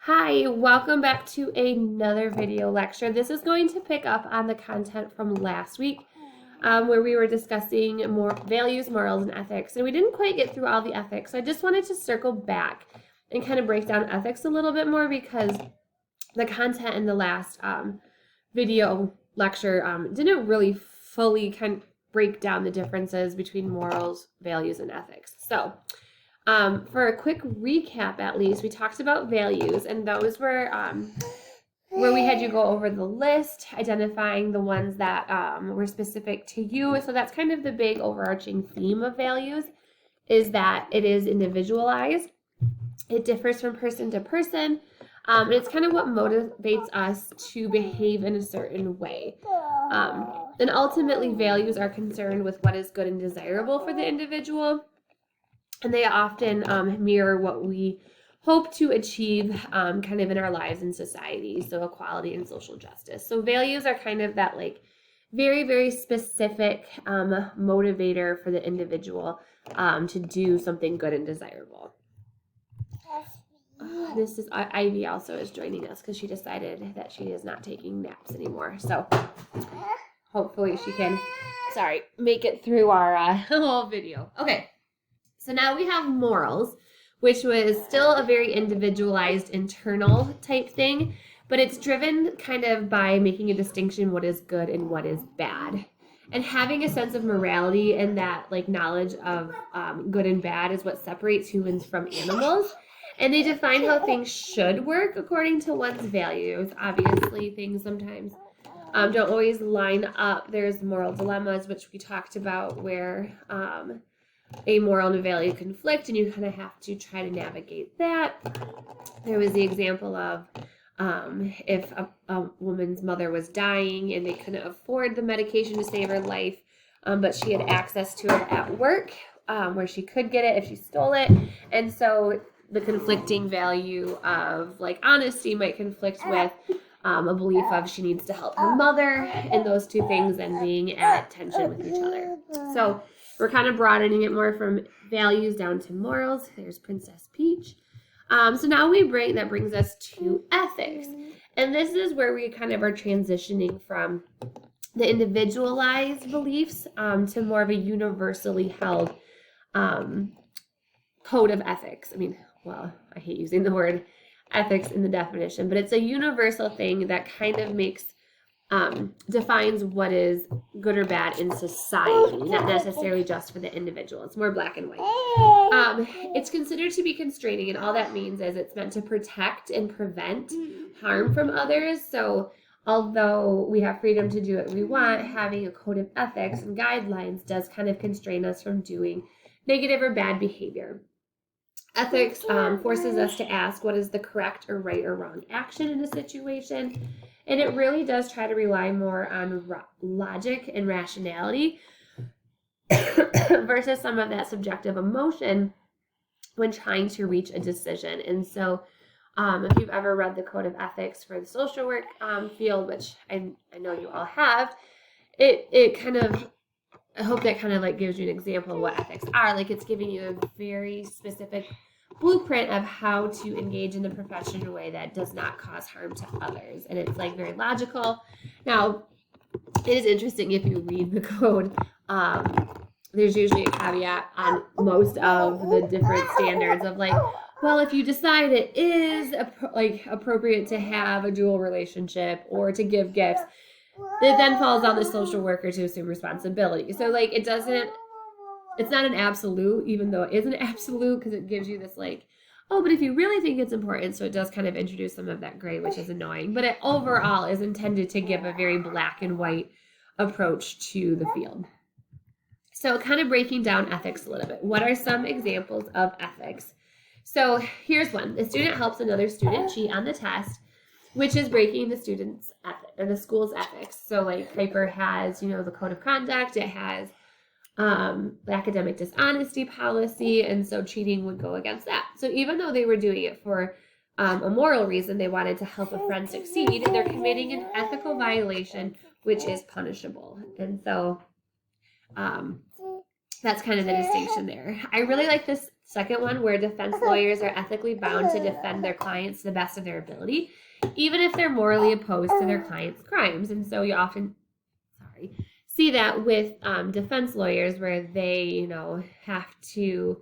Hi, welcome back to another video lecture. This is going to pick up on the content from last week where we were discussing more values, morals, and ethics. And we didn't quite get through all the ethics, so I just wanted to circle back and kind of break down ethics a little bit more because the content in the last video lecture didn't really fully kind of break down the differences between morals, values, and ethics. So for a quick recap, at least, we talked about values, and those were where we had you go over the list, identifying the ones that were specific to you. So that's kind of the big overarching theme of values, is that it is individualized. It differs from person to person, and it's kind of what motivates us to behave in a certain way. And ultimately, values are concerned with what is good and desirable for the individual. And they often mirror what we hope to achieve kind of in our lives and society. So equality and social justice. So values are kind of that like very, very specific motivator for the individual to do something good and desirable. This is Ivy also is joining us because she decided that she is not taking naps anymore. So hopefully she can, make it through our whole video. Okay. So now we have morals, which was still a very individualized internal type thing, but it's driven kind of by making a distinction what is good and what is bad. And having a sense of morality and that like knowledge of good and bad is what separates humans from animals. And they define how things should work according to one's values. Obviously, things sometimes don't always line up. There's moral dilemmas, which we talked about, where a moral and a value conflict, and you kind of have to try to navigate that. There was the example of if a woman's mother was dying and they couldn't afford the medication to save her life, but she had access to it at work where she could get it if she stole it. And so the conflicting value of like honesty might conflict with a belief of she needs to help her mother, and those two things then being at tension with each other. So we're kind of broadening it more from values down to morals. There's Princess Peach. So now that brings us to ethics. And this is where we kind of are transitioning from the individualized beliefs to more of a universally held code of ethics. I hate using the word ethics in the definition, but it's a universal thing that kind of defines what is good or bad in society, not necessarily just for the individual. It's more black and white. It's considered to be constraining, and all that means is it's meant to protect and prevent harm from others. So although we have freedom to do what we want, having a code of ethics and guidelines does kind of constrain us from doing negative or bad behavior. Ethics forces us to ask what is the correct or right or wrong action in a situation. And it really does try to rely more on logic and rationality versus some of that subjective emotion when trying to reach a decision. And so if you've ever read the Code of Ethics for the social work field, which I know you all have, I hope that kind of like gives you an example of what ethics are. Like it's giving you a very specific blueprint of how to engage in the profession in a way that does not cause harm to others. And it's like very logical. Now, it is interesting if you read the code, there's usually a caveat on most of the different standards of like, well, if you decide it is appropriate to have a dual relationship or to give gifts, it then falls on the social worker to assume responsibility. So like it's not an absolute, even though it is an absolute, because it gives you this like, oh, but if you really think it's important, so it does kind of introduce some of that gray, which is annoying. But it overall is intended to give a very black and white approach to the field. So kind of breaking down ethics a little bit. What are some examples of ethics? So here's one. The student helps another student cheat on the test, which is breaking the student's ethic or the school's ethics. So like Piper has, the code of conduct. It has the academic dishonesty policy, and so cheating would go against that. So even though they were doing it for a moral reason, they wanted to help a friend succeed, they're committing an ethical violation, which is punishable. And so that's kind of the distinction there. I really like this Second one, where defense lawyers are ethically bound to defend their clients to the best of their ability, even if they're morally opposed to their client's crimes. And so you often see that with defense lawyers where they, have to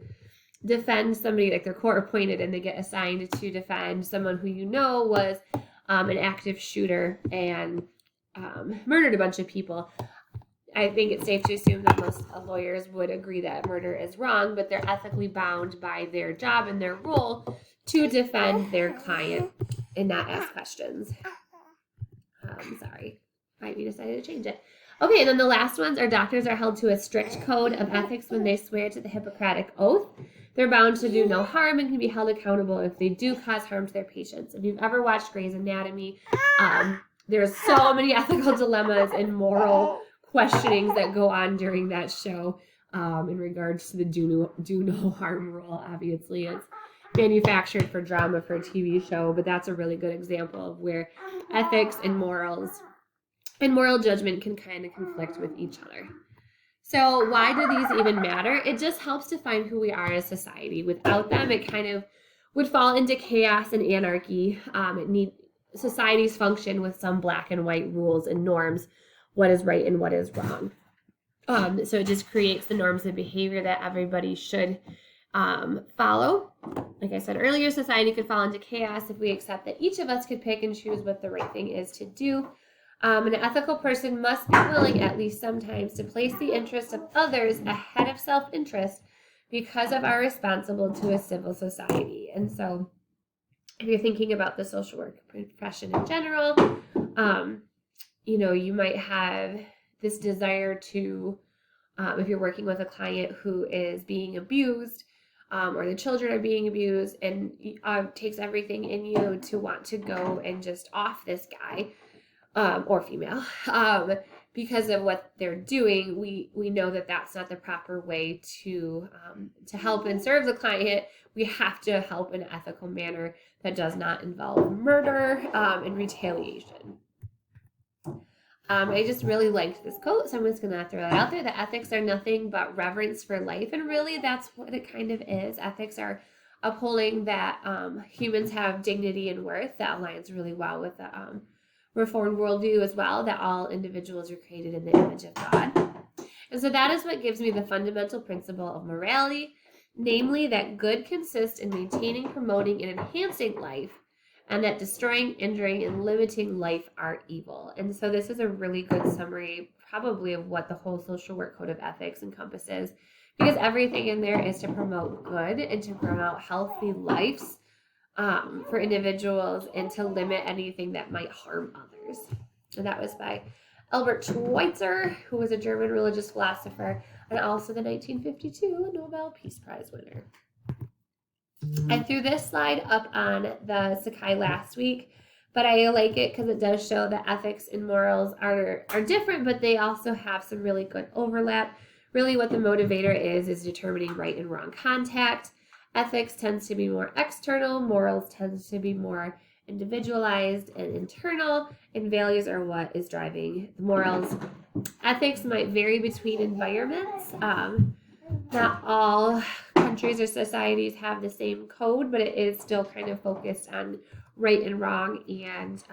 defend somebody, like they're court appointed and they get assigned to defend someone who was an active shooter and murdered a bunch of people. I think it's safe to assume that most lawyers would agree that murder is wrong, but they're ethically bound by their job and their role to defend their client and not ask questions. Sorry, we decided to change it. Okay, and then the last ones are doctors are held to a strict code of ethics when they swear to the Hippocratic Oath. They're bound to do no harm and can be held accountable if they do cause harm to their patients. If you've ever watched Grey's Anatomy, there's so many ethical dilemmas and moral questionings that go on during that show in regards to the do no harm rule. Obviously, it's manufactured for drama for a TV show, but that's a really good example of where ethics and morals and moral judgment can kind of conflict with each other. So why do these even matter? It just helps define who we are as a society. Without them, it kind of would fall into chaos and anarchy. Societies function with some black and white rules and norms, what is right and what is wrong. So it just creates the norms of behavior that everybody should follow. Like I said earlier, society could fall into chaos if we accept that each of us could pick and choose what the right thing is to do. An ethical person must be willing, at least sometimes, to place the interests of others ahead of self-interest because of our responsible to a civil society. And so if you're thinking about the social work profession in general, you might have this desire to, if you're working with a client who is being abused, or the children are being abused, and takes everything in you to want to go and just off this guy, or female, because of what they're doing, we know that that's not the proper way to help and serve the client. We have to help in an ethical manner that does not involve murder and retaliation. I just really liked this quote, so I'm just going to throw that out there. The ethics are nothing but reverence for life, and really that's what it kind of is. Ethics are upholding that humans have dignity and worth. That aligns really well with the Reformed worldview as well, that all individuals are created in the image of God. And so that is what gives me the fundamental principle of morality, namely that good consists in maintaining, promoting, and enhancing life, and that destroying, injuring, and limiting life are evil. And so this is a really good summary, probably, of what the whole social work code of ethics encompasses, because everything in there is to promote good and to promote healthy lives for individuals and to limit anything that might harm others. And that was by Albert Schweitzer, who was a German religious philosopher and also the 1952 Nobel Peace Prize winner. I threw this slide up on the Sakai last week, but I like it because it does show that ethics and morals are different, but they also have some really good overlap. Really what the motivator is determining right and wrong contact. Ethics tends to be more external, morals tends to be more individualized and internal, and values are what is driving the morals. Ethics might vary between environments. Not all countries or societies have the same code, but it is still kind of focused on right and wrong and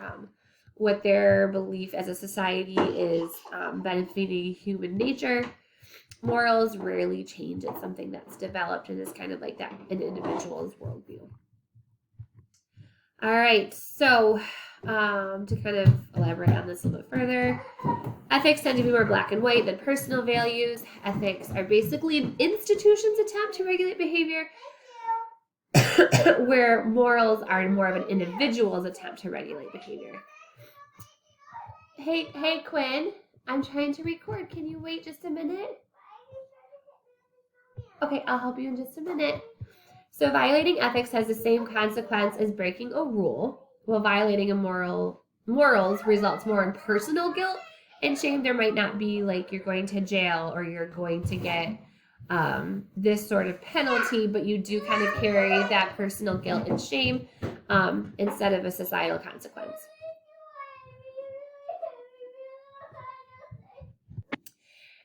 what their belief as a society is benefiting human nature. Morals rarely change. It's something that's developed and is kind of like that an individual's worldview. All right, so to kind of elaborate on this a little bit further, ethics tend to be more black and white than personal values. Ethics are basically an institution's attempt to regulate behavior, where morals are more of an individual's attempt to regulate behavior. Hey, Quinn, I'm trying to record. Can you wait just a minute? Okay, I'll help you in just a minute. So violating ethics has the same consequence as breaking a rule, while violating a morals results more in personal guilt and shame. There might not be like you're going to jail or you're going to get this sort of penalty, but you do kind of carry that personal guilt and shame instead of a societal consequence.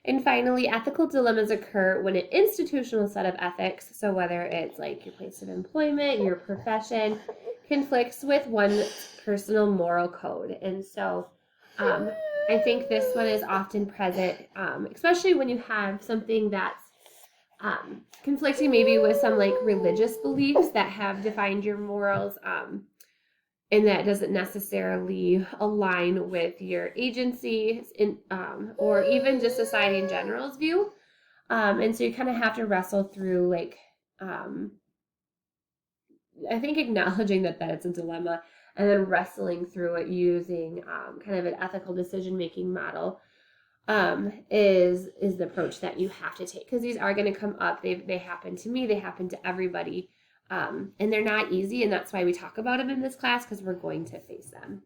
And finally, ethical dilemmas occur when an institutional set of ethics, so whether it's like your place of employment, your profession, conflicts with one's personal moral code. And so I think this one is often present, especially when you have something that's conflicting maybe with some like religious beliefs that have defined your morals, and that doesn't necessarily align with your agency in, or even just society in general's view. And so you kind of have to wrestle through like, I think acknowledging that it's a dilemma and then wrestling through it using kind of an ethical decision-making model is the approach that you have to take, because these are going to come up. They happen to me. They happen to everybody. And they're not easy, and that's why we talk about them in this class, because we're going to face them.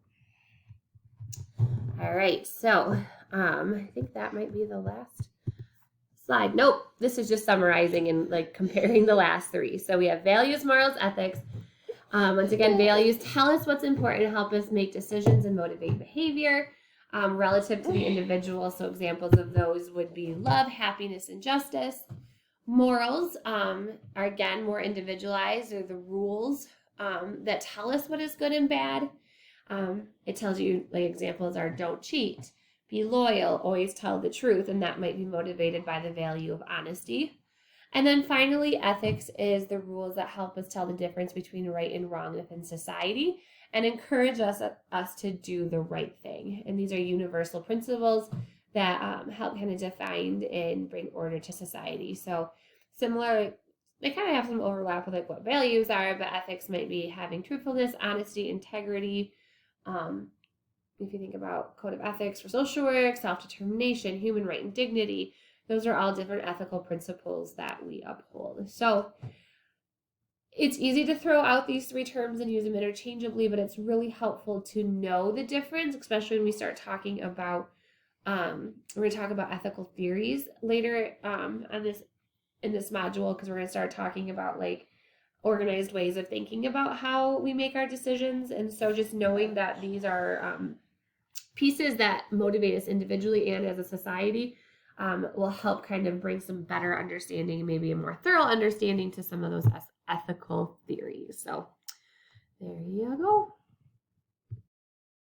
All right, so I think that might be the last slide. Nope, this is just summarizing and like comparing the last three. So we have values, morals, ethics. Once again, values tell us what's important and help us make decisions and motivate behavior relative to the individual. So examples of those would be love, happiness, and justice. Morals are, again, more individualized. They're the rules that tell us what is good and bad. It tells you, like, examples are don't cheat, be loyal, always tell the truth, and that might be motivated by the value of honesty. And then finally, ethics is the rules that help us tell the difference between right and wrong within society and encourage us to do the right thing. And these are universal principles that help kind of define and bring order to society. So similar, they kind of have some overlap with like what values are, but ethics might be having truthfulness, honesty, integrity. If you think about code of ethics for social work, self-determination, human right and dignity, those are all different ethical principles that we uphold. So it's easy to throw out these three terms and use them interchangeably, but it's really helpful to know the difference, especially when we start talking about we're going to talk about ethical theories later in this module, because we're going to start talking about like organized ways of thinking about how we make our decisions. And so just knowing that these are pieces that motivate us individually and as a society will help kind of bring some better understanding, maybe a more thorough understanding to some of those ethical theories. So there you go.